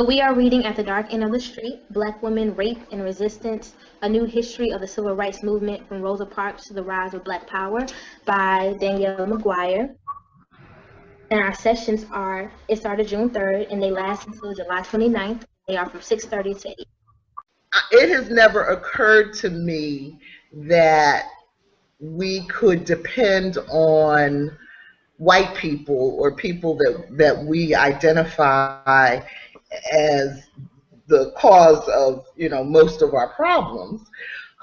So we are reading At the Dark End of the Street, Black Women, Rape and Resistance, A New History of the Civil Rights Movement from Rosa Parks to the Rise of Black Power by Danielle McGuire. And our sessions it started June 3rd and they last until July 29th. They are from 6:30 to 8. It has never occurred to me that we could depend on white people or people that we identify as the cause of, most of our problems.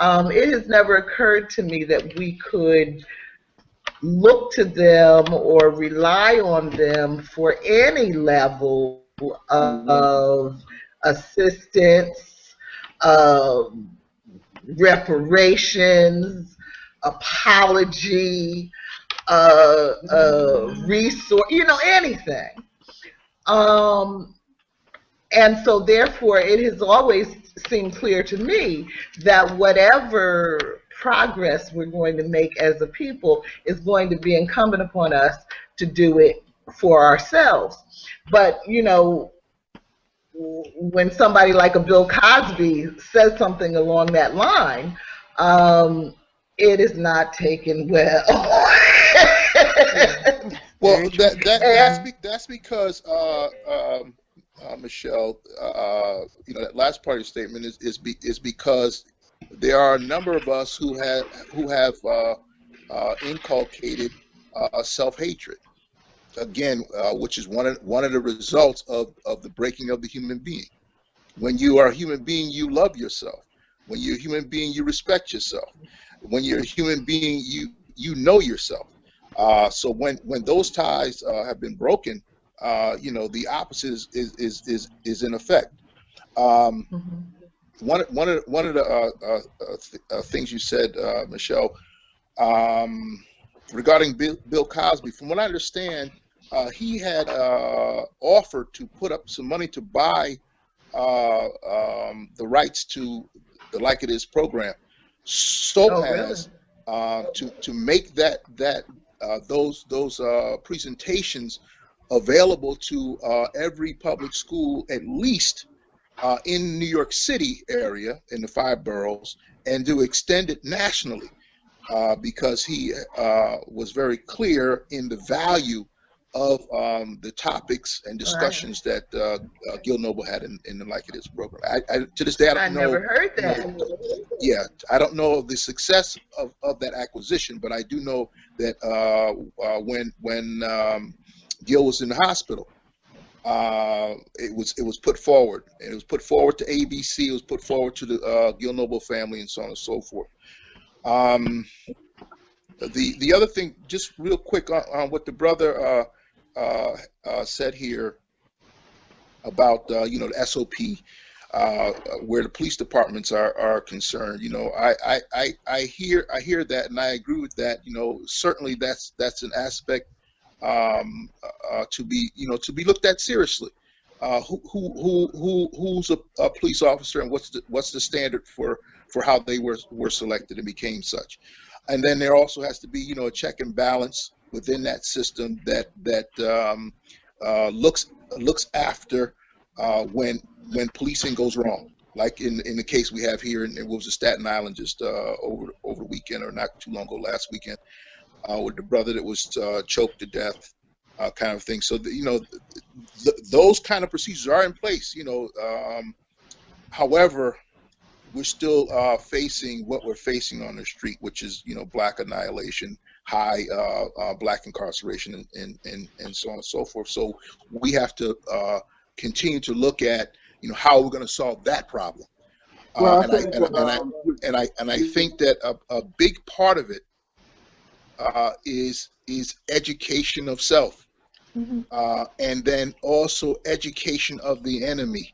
It has never occurred to me that we could look to them or rely on them for any level of assistance, reparations, apology, resource, anything. And so therefore it has always seemed clear to me that whatever progress we're going to make as a people is going to be incumbent upon us to do it for ourselves. But, when somebody like a Bill Cosby says something along that line, it is not taken well. Well, that's because Michelle, that last part of your statement is because there are a number of us who have inculcated self-hatred. Again, which is one of the results of the breaking of the human being. When you are a human being, you love yourself. When you're a human being, you respect yourself. When you're a human being, you know yourself. So when those ties have been broken, the opposite is in effect. One of the things you said, Michelle, regarding Bill Cosby, from what I understand, he had offered to put up some money to buy the rights to the Like It Is program, as to make those presentations available to every public school, at least in New York City area, in the 5 boroughs, and to extend it nationally, because he was very clear in the value of the topics and discussions that Gil Noble had in the Like It Is program. To this day, I don't know. I never heard that. Yeah, I don't know the success of that acquisition, but I do know that when Gil was in the hospital, it was put forward, and it was put forward to ABC. It was put forward to the Gil Noble family, and so on and so forth. The other thing, just real quick on what the brother said here about the SOP, where the police departments are concerned. I hear that, and I agree with that. Certainly that's an aspect to be looked at seriously. Who's a police officer, and what's the standard for how they were selected and became such? And then there also has to be a check and balance within that system that looks after when policing goes wrong, like in the case we have here in what was Staten Island just over the weekend, or not too long ago, last weekend, with the brother that was choked to death, kind of thing. So those kind of procedures are in place. However, we're still facing what we're facing on the street, which is black annihilation, high black incarceration, and so on and so forth. So we have to continue to look at how we're going to solve that problem. And I think that a big part of it is education of self, and then also education of the enemy,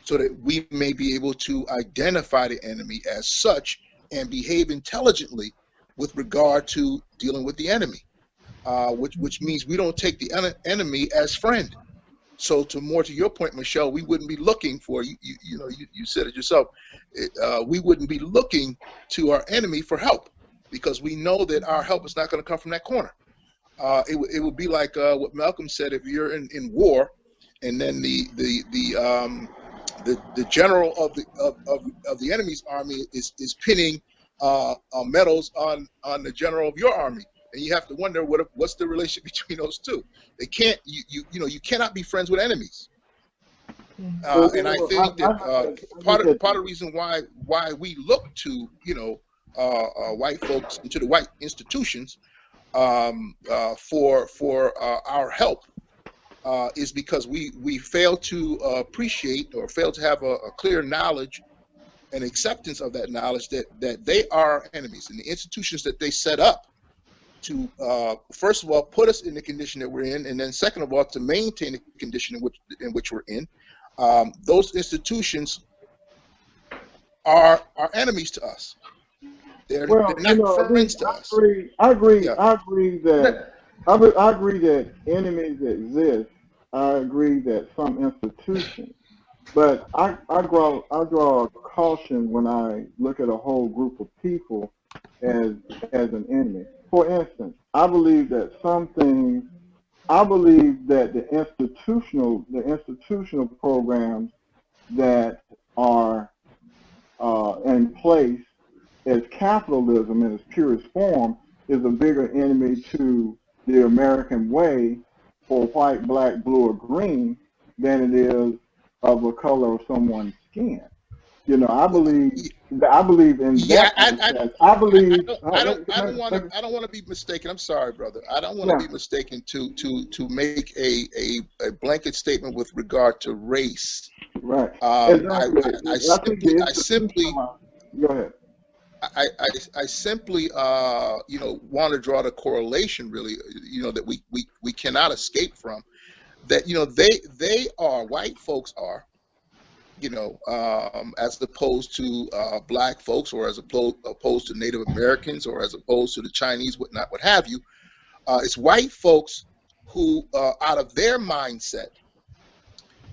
so that we may be able to identify the enemy as such and behave intelligently with regard to dealing with the enemy, which means we don't take the enemy as friend. So to your point, Michelle, we wouldn't be looking for, you said it yourself, we wouldn't be looking to our enemy for help, because we know that our help is not going to come from that corner. It would be like what Malcolm said: if you're in war and then the general of the enemy's army is pinning medals on the general of your army, and you have to wonder what's the relationship between those two. They can't you cannot be friends with enemies. And I think that part of the reason why we look to white folks into the white institutions for our help is because we fail to appreciate or fail to have a clear knowledge and acceptance of that knowledge that they are our enemies, and the institutions that they set up to first of all put us in the condition that we're in, and then second of all to maintain the condition in which we're in. Those institutions are enemies to us. They're not friends to us. I agree that enemies exist. I agree that some institutions, but I draw caution when I look at a whole group of people as an enemy. For instance, I believe that the institutional programs that are in place as capitalism in its purest form is a bigger enemy to the American way for white, black, blue, or green than it is of a color of someone's skin. I believe in that. I don't want to be mistaken. I'm sorry, brother. I don't want to be mistaken to make a blanket statement with regard to race. Right. Exactly. I simply go ahead. I simply want to draw the correlation, really, that we cannot escape from, that they are, white folks are, as opposed to black folks, or as opposed to Native Americans, or as opposed to the Chinese, what have you. It's white folks who, out of their mindset,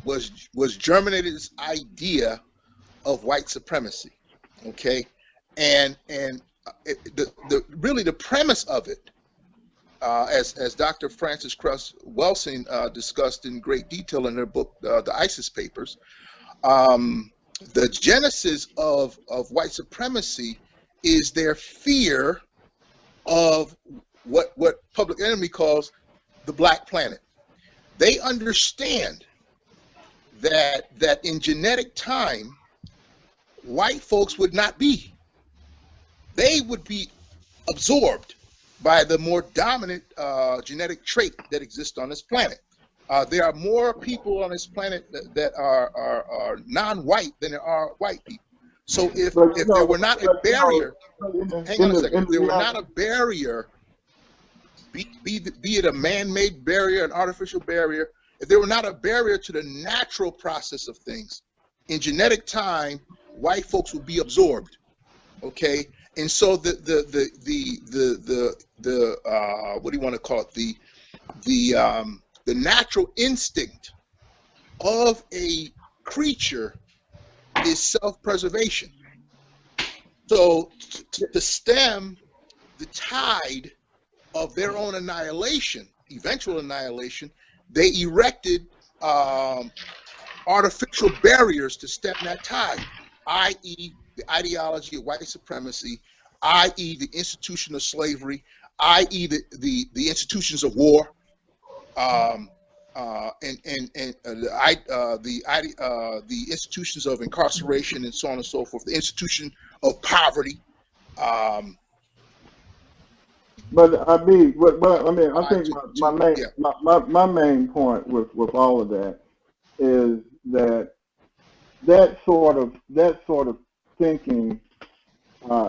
was germinated this idea of white supremacy. Okay. And really the premise of it, as Dr. Frances Cress Welsing discussed in great detail in her book, The ISIS Papers, the genesis of white supremacy is their fear of what Public Enemy calls the Black Planet. They understand that in genetic time, white folks would not be. They would be absorbed by the more dominant genetic trait that exists on this planet. There are more people on this planet that are non-white than there are white people. So if there were not a barrier, hang on a second, if there were not a barrier, be it a man-made barrier, an artificial barrier, if there were not a barrier to the natural process of things, in genetic time, white folks would be absorbed. Okay, and so the what do you want to call it? The natural instinct of a creature is self-preservation. So to stem the tide of their own annihilation, eventual annihilation, they erected artificial barriers to stem that tide, i.e. the ideology of white supremacy, i.e. the institution of slavery, i.e. the institutions of war, and the institutions of incarceration, and so on and so forth, the institution of poverty. But I think my main point with all of that is that sort of thinking,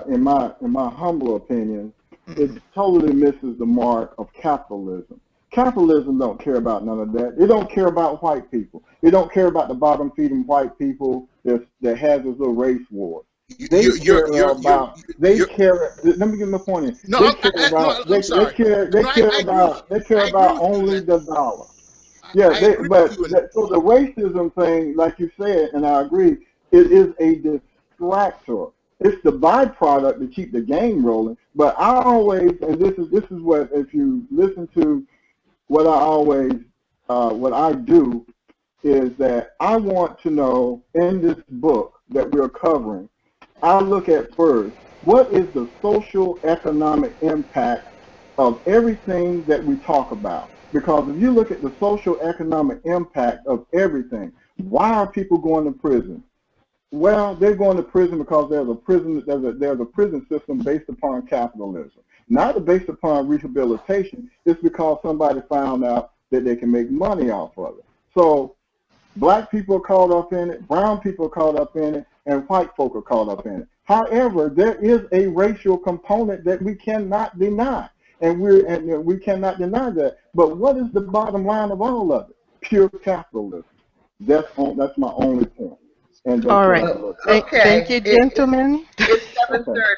in my humble opinion, it totally misses the mark of capitalism. Capitalism don't care about none of that. It don't care about white people. It don't care about the bottom feeding white people that has this little race war. They care. Let me get my point in. They care about only the dollar. Yeah, so the racism thing, like you said, and I agree, it is a distractor. It's the byproduct to keep the game rolling. But I always, and this is what, if you listen to what I always, what I do, is that I want to know in this book that we're covering, I look at first, what is the social economic impact of everything that we talk about? Because if you look at the social economic impact of everything, why are people going to prison? Well, they're going to prison because there's a prison system based upon capitalism. Not based upon rehabilitation, it's because somebody found out that they can make money off of it. So black people are caught up in it, brown people are caught up in it, and white folk are caught up in it. However, there is a racial component that we cannot deny, and we cannot deny that. But what is the bottom line of all of it? Pure capitalism. That's my only point. And All right. Okay. Thank you, gentlemen. It's 7:30.